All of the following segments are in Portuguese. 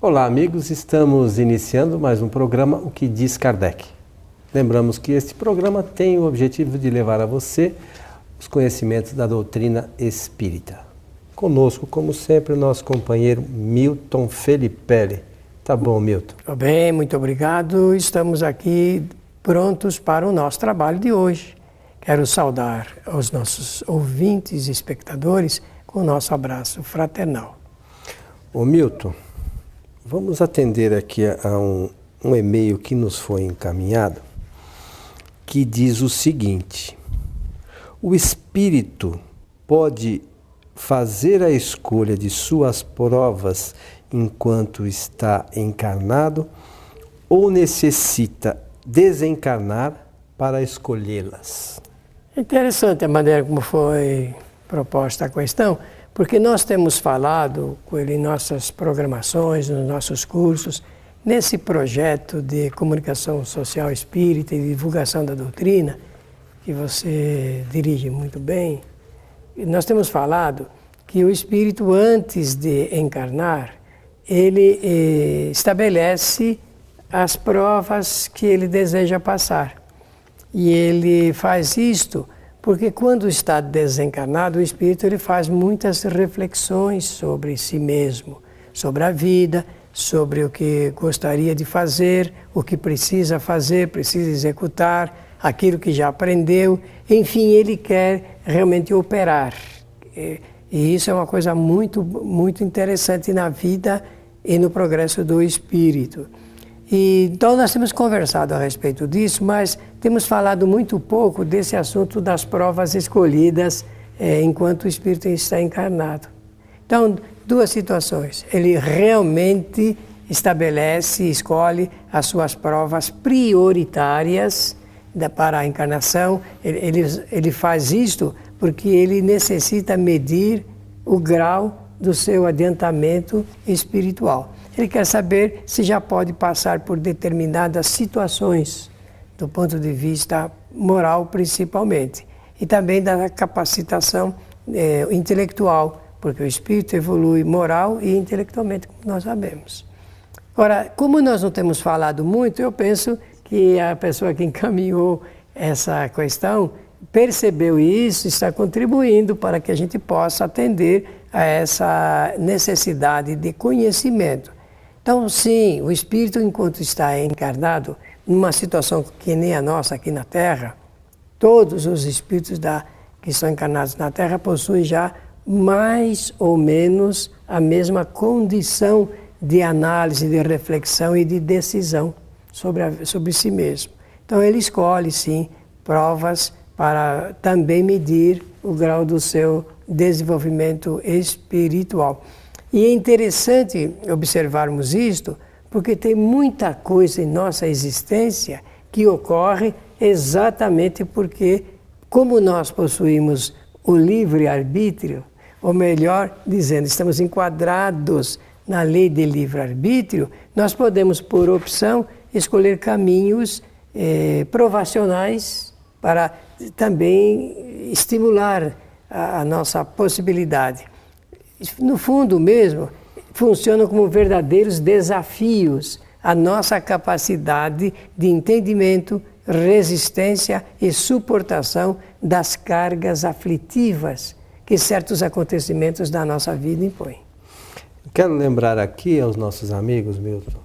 Olá, amigos. Estamos iniciando mais um programa O que diz Kardec. Lembramos que este programa tem o objetivo de levar a você os conhecimentos da doutrina espírita. Conosco, como sempre, o nosso companheiro Milton Felipelli. Tá bom, Milton? Tudo bem, muito obrigado. Estamos aqui prontos para o nosso trabalho de hoje. Quero saudar os nossos ouvintes e espectadores com o nosso abraço fraternal. Ô Milton, vamos atender aqui a um e-mail que nos foi encaminhado, que diz o seguinte: o espírito pode fazer a escolha de suas provas enquanto está encarnado ou necessita desencarnar para escolhê-las? Interessante a maneira como foi proposta a questão, porque nós temos falado com ele em nossas programações, nos nossos cursos, nesse projeto de comunicação social espírita e divulgação da doutrina, que você dirige muito bem. Nós temos falado que o espírito, antes de encarnar, ele estabelece as provas que ele deseja passar. E ele faz isto porque quando está desencarnado, o espírito ele faz muitas reflexões sobre si mesmo, sobre a vida, sobre o que gostaria de fazer, o que precisa fazer, precisa executar, aquilo que já aprendeu. Enfim, ele quer realmente operar. E isso é uma coisa muito, muito interessante na vida e no progresso do espírito. Então nós temos conversado a respeito disso, mas temos falado muito pouco desse assunto das provas escolhidas enquanto o espírito está encarnado. Então, duas situações. Ele realmente estabelece, escolhe as suas provas prioritárias para a encarnação. Ele faz isto porque ele necessita medir o grau do seu adiantamento espiritual. Ele quer saber se já pode passar por determinadas situações, do ponto de vista moral principalmente, e também da capacitação intelectual, porque o espírito evolui moral e intelectualmente, como nós sabemos. Ora, como nós não temos falado muito, eu penso que a pessoa que encaminhou essa questão percebeu isso e está contribuindo para que a gente possa atender a essa necessidade de conhecimento. Então, sim, o espírito, enquanto está encarnado, numa situação que nem a nossa aqui na Terra, todos os espíritos que estão encarnados na Terra possuem já mais ou menos a mesma condição de análise, de reflexão e de decisão sobre si mesmo. Então, ele escolhe, sim, provas para também medir o grau do seu desenvolvimento espiritual. E é interessante observarmos isto, porque tem muita coisa em nossa existência que ocorre exatamente porque, como nós possuímos o livre-arbítrio, ou melhor dizendo, estamos enquadrados na lei de livre-arbítrio, nós podemos, por opção, escolher caminhos provacionais para também estimular a nossa possibilidade. No fundo mesmo, funcionam como verdadeiros desafios à nossa capacidade de entendimento, resistência e suportação das cargas aflitivas que certos acontecimentos da nossa vida impõem. Quero lembrar aqui aos nossos amigos, Milton,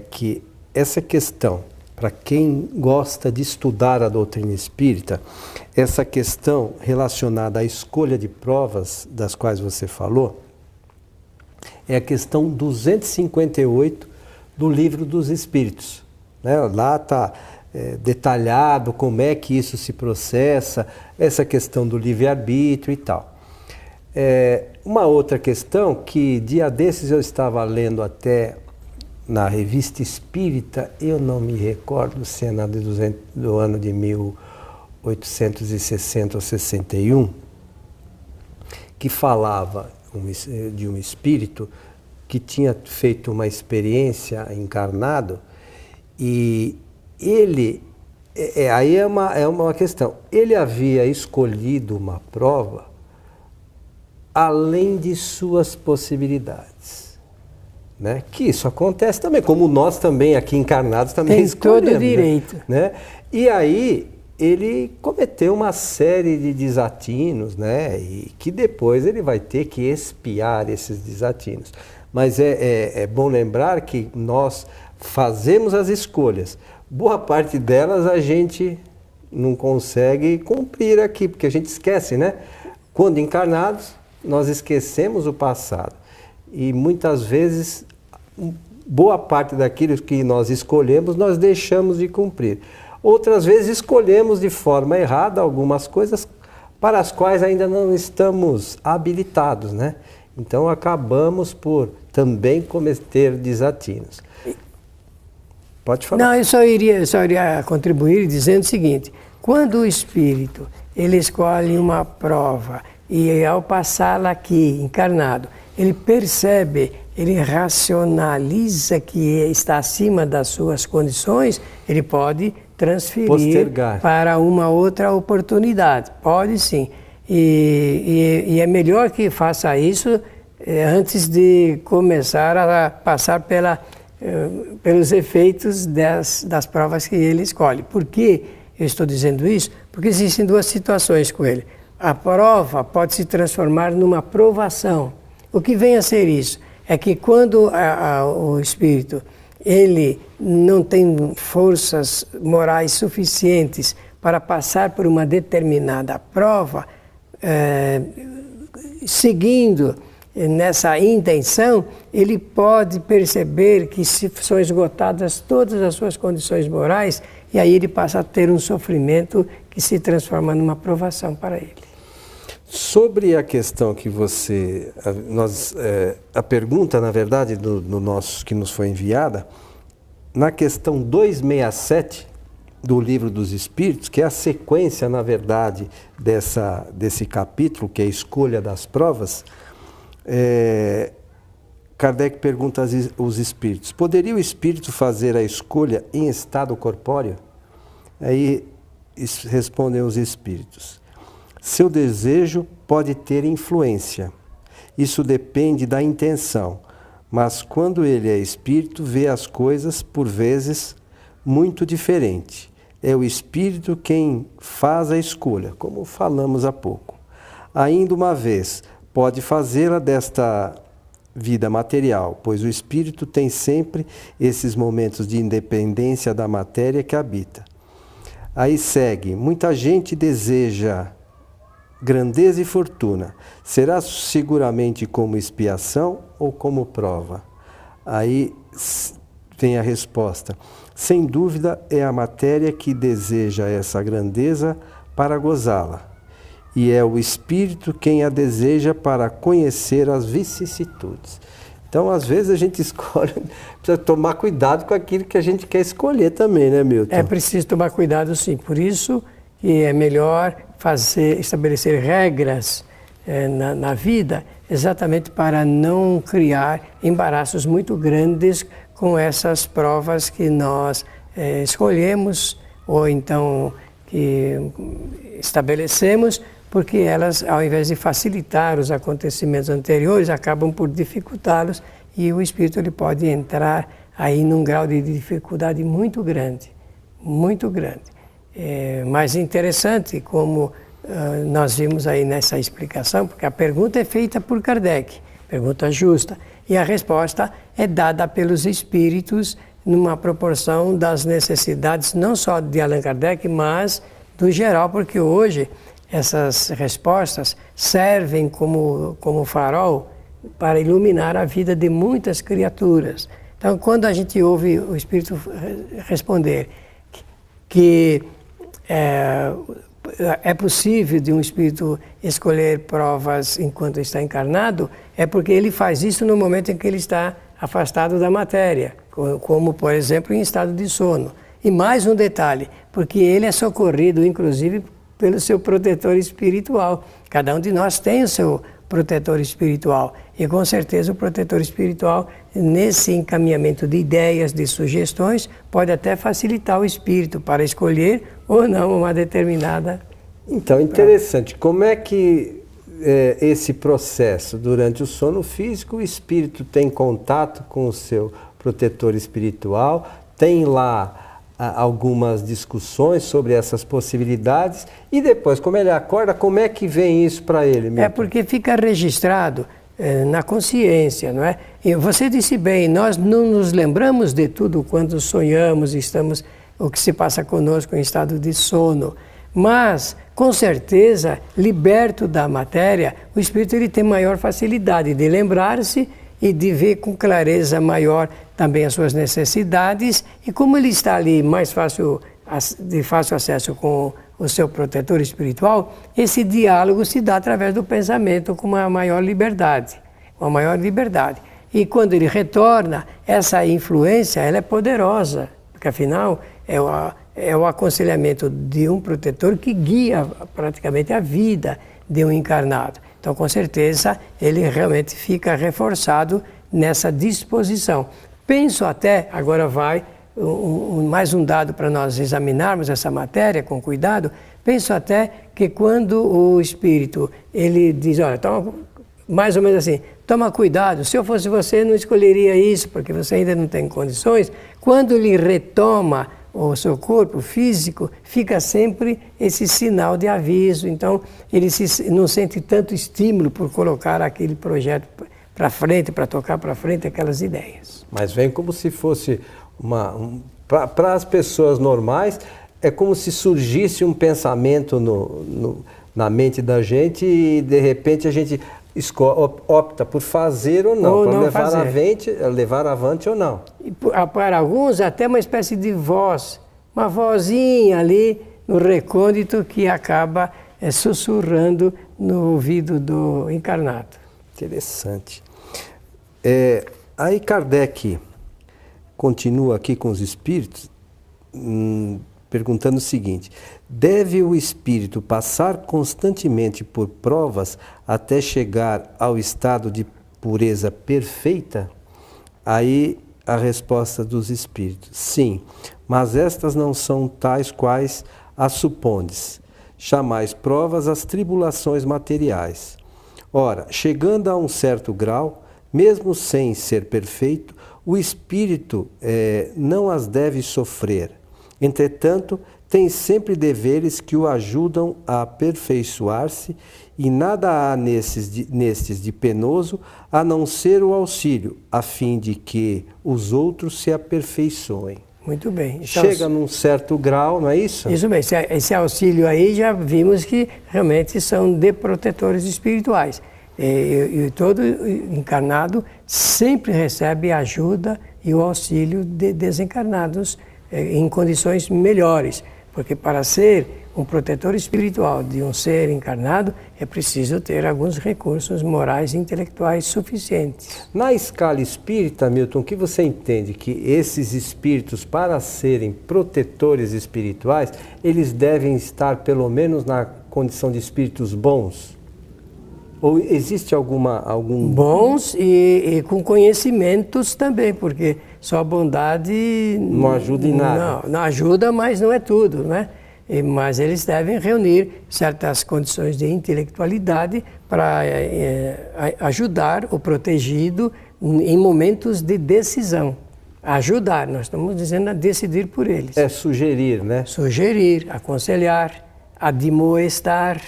que essa questão, para quem gosta de estudar a doutrina espírita, essa questão relacionada à escolha de provas, das quais você falou, é a questão 258 do Livro dos Espíritos. Lá está detalhado como é que isso se processa, essa questão do livre-arbítrio e tal. Uma outra questão que dia desses eu estava lendo até na Revista Espírita, eu não me recordo se é do ano de 1860 ou 61, que falava de um espírito que tinha feito uma experiência encarnado e ele, aí é uma questão, ele havia escolhido uma prova além de suas possibilidades. né? Que isso acontece também, como nós também aqui encarnados também tem escolhemos. Todo o direito. Né? E aí ele cometeu uma série de desatinos, né? E que depois ele vai ter que expiar esses desatinos. Mas é bom lembrar que nós fazemos as escolhas. Boa parte delas a gente não consegue cumprir aqui, porque a gente esquece, né? Quando encarnados, nós esquecemos o passado. E muitas vezes, boa parte daquilo que nós escolhemos, nós deixamos de cumprir. Outras vezes, escolhemos de forma errada algumas coisas para as quais ainda não estamos habilitados, né? Então, acabamos por também cometer desatinos. Pode falar. Não, eu só iria contribuir dizendo o seguinte: quando o espírito ele escolhe uma prova e ao passá-la aqui, encarnado, ele percebe, ele racionaliza que está acima das suas condições, ele pode transferir postergar para uma outra oportunidade. Pode sim. E é melhor que faça isso antes de começar a passar pelos efeitos das provas que ele escolhe. Por que eu estou dizendo isso? Porque existem duas situações com ele. A prova pode se transformar numa provação. O que vem a ser isso? É que quando o espírito ele não tem forças morais suficientes para passar por uma determinada prova, seguindo nessa intenção, ele pode perceber que são esgotadas todas as suas condições morais e aí ele passa a ter um sofrimento que se transforma numa provação para ele. Sobre a questão que a pergunta, na verdade, que nos foi enviada, na questão 267 do Livro dos Espíritos, que é a sequência, na verdade, desse capítulo, que é a escolha das provas, Kardec pergunta aos espíritos: poderia o espírito fazer a escolha em estado corpóreo? Aí respondem os espíritos: seu desejo pode ter influência. Isso depende da intenção. Mas quando ele é espírito, vê as coisas, por vezes, muito diferente. É o espírito quem faz a escolha, como falamos há pouco. Ainda uma vez, pode fazê-la desta vida material, pois o espírito tem sempre esses momentos de independência da matéria que habita. Aí segue: muita gente deseja grandeza e fortuna. Será seguramente como expiação ou como prova? Aí vem a resposta: sem dúvida é a matéria que deseja essa grandeza para gozá-la. E é o espírito quem a deseja para conhecer as vicissitudes. Então, às vezes, a gente escolhe, precisa tomar cuidado com aquilo que a gente quer escolher também, né, Milton? É preciso tomar cuidado, sim. Por isso que é melhor estabelecer regras na vida, exatamente para não criar embaraços muito grandes com essas provas que nós escolhemos ou então que estabelecemos, porque elas, ao invés de facilitar os acontecimentos anteriores, acabam por dificultá-los e o espírito ele pode entrar aí num grau de dificuldade muito grande, muito grande. Mas interessante como nós vimos aí nessa explicação, porque a pergunta é feita por Kardec, pergunta justa, e a resposta é dada pelos espíritos numa proporção das necessidades não só de Allan Kardec, mas do geral, porque hoje essas respostas servem como farol para iluminar a vida de muitas criaturas. Então, quando a gente ouve o espírito responder que é possível de um espírito escolher provas enquanto está encarnado, é porque ele faz isso no momento em que ele está afastado da matéria, como, por exemplo, em estado de sono. E mais um detalhe, porque ele é socorrido, inclusive, pelo seu protetor espiritual. Cada um de nós tem o seu protetor espiritual. E, com certeza, o protetor espiritual, nesse encaminhamento de ideias, de sugestões, pode até facilitar o espírito para escolher ou não uma determinada... Então, interessante. Como é que esse processo durante o sono físico, o espírito tem contato com o seu protetor espiritual, tem lá algumas discussões sobre essas possibilidades e depois, como ele acorda, como é que vem isso para ele? Milton? É porque fica registrado na consciência, não é? E você disse bem, nós não nos lembramos de tudo quando sonhamos, o que se passa conosco em estado de sono. Mas, com certeza, liberto da matéria, o espírito ele tem maior facilidade de lembrar-se e de ver com clareza maior também as suas necessidades. E como ele está ali de fácil acesso com o seu protetor espiritual, esse diálogo se dá através do pensamento com uma maior liberdade. E quando ele retorna, essa influência ela é poderosa, porque afinal é o aconselhamento de um protetor que guia praticamente a vida de um encarnado. Então, com certeza, ele realmente fica reforçado nessa disposição. Penso até, agora vai mais um dado para nós examinarmos essa matéria com cuidado, penso até que quando o espírito, ele diz, olha, toma, mais ou menos assim, toma cuidado, se eu fosse você não escolheria isso, porque você ainda não tem condições, quando ele retoma o seu corpo físico, fica sempre esse sinal de aviso. Então, ele não sente tanto estímulo por colocar aquele projeto para frente, para tocar para frente aquelas ideias. Mas vem como se fosse para as pessoas normais, é como se surgisse um pensamento na mente da gente e, de repente, a gente opta por fazer ou não, para levar avante ou não. E para alguns, até uma espécie de voz, uma vozinha ali no recôndito que acaba sussurrando no ouvido do encarnado. Interessante. Aí Kardec continua aqui com os espíritos, perguntando o seguinte: deve o espírito passar constantemente por provas até chegar ao estado de pureza perfeita? Aí a resposta dos espíritos: sim, mas estas não são tais quais as supondes. Chamais provas as tribulações materiais. Ora, chegando a um certo grau, mesmo sem ser perfeito, o espírito não as deve sofrer. Entretanto, tem sempre deveres que o ajudam a aperfeiçoar-se e nada há nestes de penoso a não ser o auxílio, a fim de que os outros se aperfeiçoem. Muito bem. Chega num certo grau, não é isso? Isso mesmo. Esse auxílio aí já vimos que realmente são de protetores espirituais. E todo encarnado sempre recebe a ajuda e o auxílio de desencarnados em condições melhores. Porque para ser um protetor espiritual de um ser encarnado, é preciso ter alguns recursos morais e intelectuais suficientes. Na escala espírita, Milton, o que você entende? Que esses espíritos, para serem protetores espirituais, eles devem estar pelo menos na condição de espíritos bons? Ou existe algum... Bons e com conhecimentos também, porque só a bondade... Não ajuda em nada. Não ajuda, mas não é tudo, né? Mas eles devem reunir certas condições de intelectualidade para ajudar o protegido em momentos de decisão. Ajudar, nós estamos dizendo a decidir por eles. É sugerir, né? Sugerir, aconselhar, admoestar.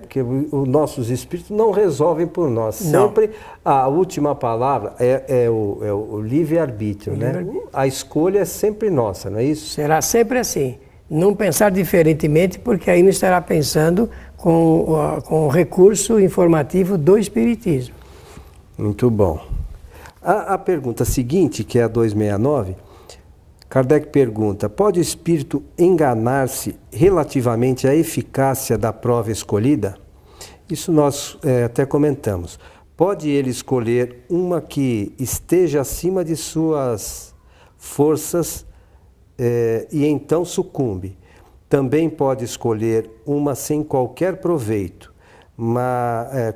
Porque os nossos espíritos não resolvem por nós. Não. Sempre a última palavra é o livre-arbítrio, né? A escolha é sempre nossa, não é isso? Será sempre assim. Não pensar diferentemente, porque aí não estará pensando com o recurso informativo do Espiritismo. Muito bom. A pergunta seguinte, que é a 269, Kardec pergunta: pode o espírito enganar-se relativamente à eficácia da prova escolhida? Isso nós até comentamos. Pode ele escolher uma que esteja acima de suas forças e então sucumbe. Também pode escolher uma sem qualquer proveito,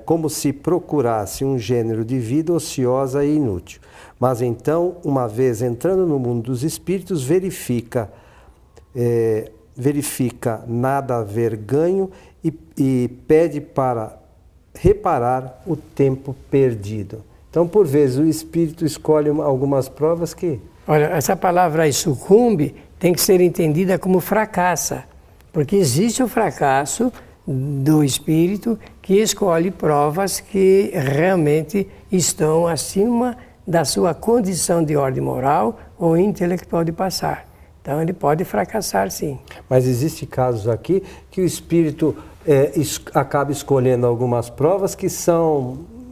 como se procurasse um gênero de vida ociosa e inútil. Mas então, uma vez entrando no mundo dos espíritos, verifica nada haver ganho e pede para reparar o tempo perdido. Então, por vezes, o espírito escolhe algumas provas que... Olha, essa palavra aí, sucumbe, tem que ser entendida como fracassa, porque existe o fracasso do espírito que escolhe provas que realmente estão acima da sua condição de ordem moral ou intelectual de passar. Então ele pode fracassar, sim. Mas existem casos aqui que o espírito acaba escolhendo algumas provas que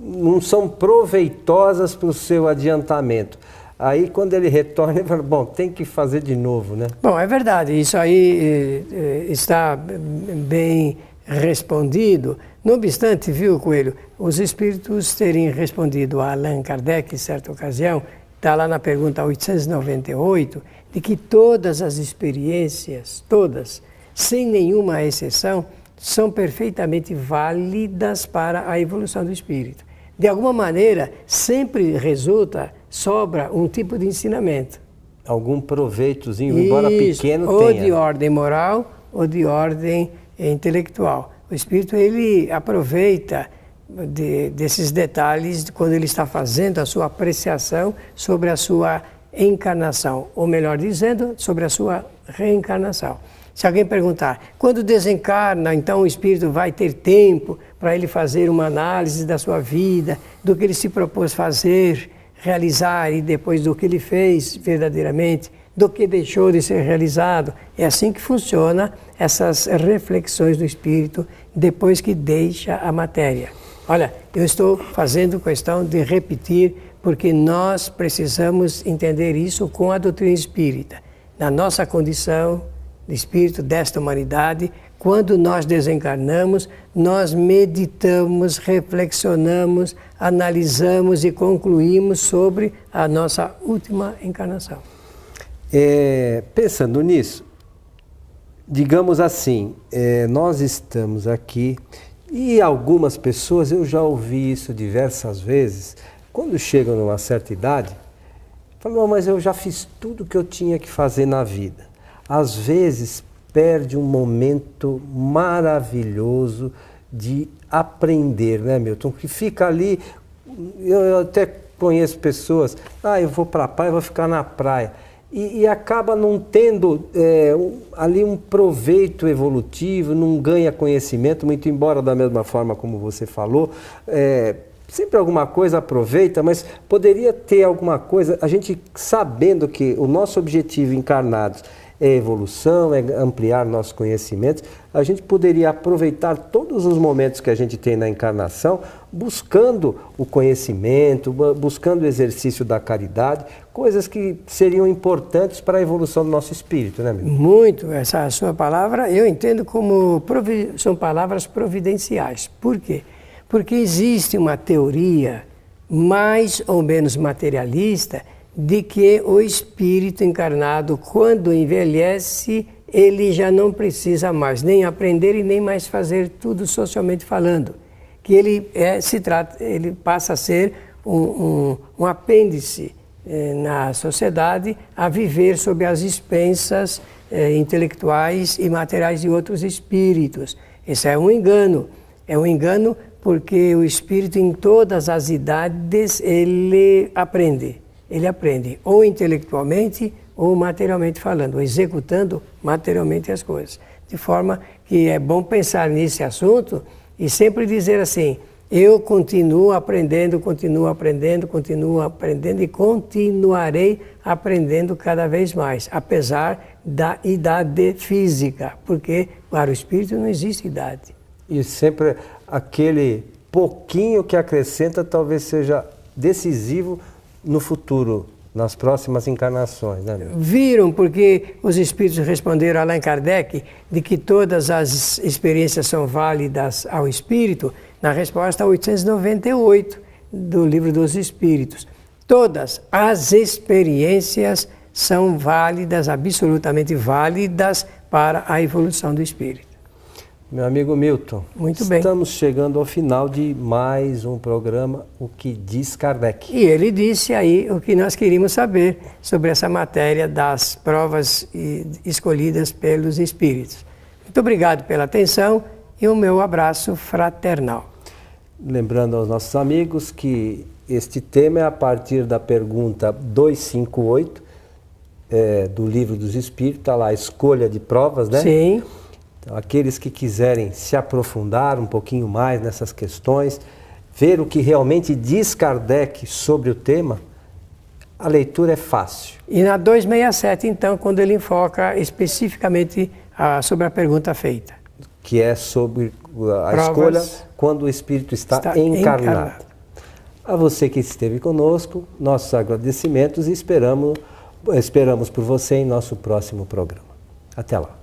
não são proveitosas para o seu adiantamento. Aí, quando ele retorna, ele fala, bom, tem que fazer de novo, né? Bom, é verdade, isso aí está bem respondido. Não obstante, viu, Coelho, os espíritos terem respondido a Allan Kardec, em certa ocasião, está lá na pergunta 898, de que todas as experiências, todas, sem nenhuma exceção, são perfeitamente válidas para a evolução do espírito. De alguma maneira, sempre sobra um tipo de ensinamento. Algum proveitozinho, embora pequeno, tenha. Ou de ordem moral, ou de ordem intelectual. O espírito, ele aproveita desses detalhes quando ele está fazendo a sua apreciação sobre a sua encarnação, ou melhor dizendo, sobre a sua reencarnação. Se alguém perguntar, quando desencarna, então o espírito vai ter tempo para ele fazer uma análise da sua vida, do que ele se propôs fazer, realizar e depois do que ele fez verdadeiramente, do que deixou de ser realizado. É assim que funciona essas reflexões do espírito depois que deixa a matéria. Olha, eu estou fazendo questão de repetir porque nós precisamos entender isso com a doutrina espírita. Na nossa condição de espírito desta humanidade, quando nós desencarnamos, nós meditamos, reflexionamos, analisamos e concluímos sobre a nossa última encarnação. Pensando nisso, digamos assim, nós estamos aqui e algumas pessoas, eu já ouvi isso diversas vezes, quando chegam numa certa idade, falam, mas eu já fiz tudo que eu tinha que fazer na vida. Às vezes perde um momento maravilhoso de aprender, né, Milton? Que fica ali, eu até conheço pessoas, eu vou para a praia, vou ficar na praia. E acaba não tendo ali um proveito evolutivo, não ganha conhecimento, muito embora da mesma forma como você falou, sempre alguma coisa aproveita, mas poderia ter alguma coisa, a gente sabendo que o nosso objetivo encarnados é evolução, é ampliar nossos conhecimentos, a gente poderia aproveitar todos os momentos que a gente tem na encarnação, buscando o conhecimento, buscando o exercício da caridade, coisas que seriam importantes para a evolução do nosso espírito, né, amigo? Muito. Essa sua palavra eu entendo como são palavras providenciais. Por quê? Porque existe uma teoria mais ou menos materialista de que o espírito encarnado, quando envelhece, ele já não precisa mais nem aprender e nem mais fazer tudo socialmente falando. Que ele ele passa a ser um apêndice na sociedade, a viver sob as expensas intelectuais e materiais de outros espíritos. Isso é um engano. É um engano porque o espírito, em todas as idades, ele aprende. Ele aprende ou intelectualmente ou materialmente falando, ou executando materialmente as coisas. De forma que é bom pensar nesse assunto e sempre dizer assim, eu continuo aprendendo e continuarei aprendendo cada vez mais, apesar da idade física, porque para o espírito não existe idade. E sempre aquele pouquinho que acrescenta talvez seja decisivo no futuro, nas próximas encarnações, né? Viram, porque os espíritos responderam a Allan Kardec de que todas as experiências são válidas ao espírito, na resposta 898 do Livro dos Espíritos. Todas as experiências são válidas, absolutamente válidas para a evolução do espírito. Meu amigo Milton, muito bem. Estamos chegando ao final de mais um programa, O que diz Kardec. E ele disse aí o que nós queríamos saber sobre essa matéria das provas escolhidas pelos espíritos. Muito obrigado pela atenção e o meu abraço fraternal. Lembrando aos nossos amigos que este tema é a partir da pergunta 258 do Livro dos Espíritos, está lá a escolha de provas, né? Sim. Então, aqueles que quiserem se aprofundar um pouquinho mais nessas questões, ver o que realmente diz Kardec sobre o tema, a leitura é fácil. E na 267, então, quando ele enfoca especificamente sobre a pergunta feita. Que é sobre a Provas escolha quando o espírito está encarnado. A você que esteve conosco, nossos agradecimentos e esperamos por você em nosso próximo programa. Até lá.